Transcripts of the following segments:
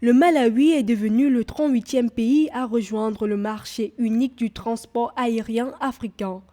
Le Malawi est devenu le 38e pays à rejoindre le marché unique du transport aérien africain,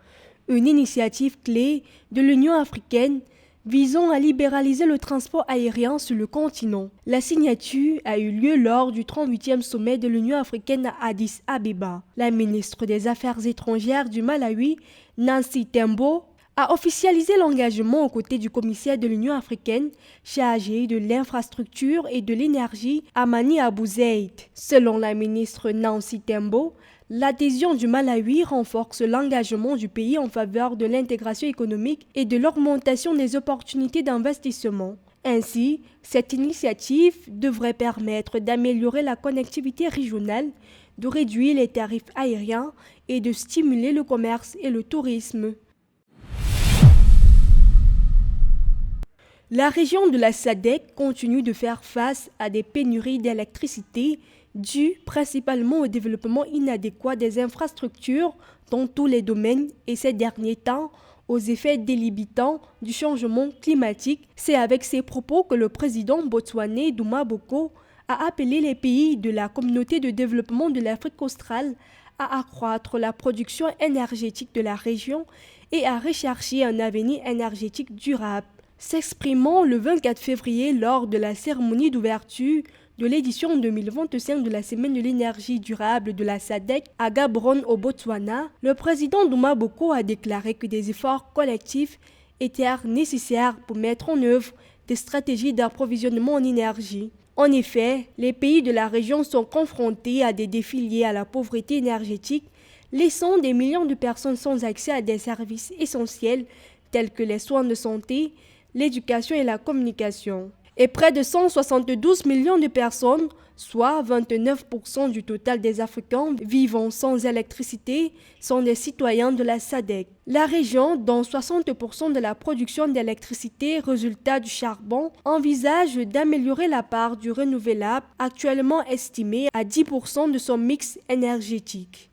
une initiative clé de l'Union africaine visant à libéraliser le transport aérien sur le continent. La signature a eu lieu lors du 38e sommet de l'Union africaine à Addis Abeba. La ministre des Affaires étrangères du Malawi, Nancy Tembo, a officialisé l'engagement aux côtés du commissaire de l'Union africaine chargé de l'infrastructure et de l'énergie, Amani Abu Zeid. Selon la ministre Nancy Tembo, l'adhésion du Malawi renforce l'engagement du pays en faveur de l'intégration économique et de l'augmentation des opportunités d'investissement. Ainsi, cette initiative devrait permettre d'améliorer la connectivité régionale, de réduire les tarifs aériens et de stimuler le commerce et le tourisme. La région de la SADC continue de faire face à des pénuries d'électricité dues principalement au développement inadéquat des infrastructures dans tous les domaines et ces derniers temps aux effets délibitants du changement climatique. C'est avec ces propos que le président botswanais Duma Boko a appelé les pays de la communauté de développement de l'Afrique australe à accroître la production énergétique de la région et à rechercher un avenir énergétique durable. S'exprimant le 24 février lors de la cérémonie d'ouverture de l'édition 2025 de la Semaine de l'énergie durable de la SADC à Gaborone au Botswana, le président Duma Boko a déclaré que des efforts collectifs étaient nécessaires pour mettre en œuvre des stratégies d'approvisionnement en énergie. En effet, les pays de la région sont confrontés à des défis liés à la pauvreté énergétique, laissant des millions de personnes sans accès à des services essentiels tels que les soins de santé, l'éducation et la communication. Et près de 172 millions de personnes, soit 29% du total des Africains vivant sans électricité, sont des citoyens de la SADC. La région, dont 60% de la production d'électricité résultat du charbon, envisage d'améliorer la part du renouvelable, actuellement estimée à 10% de son mix énergétique.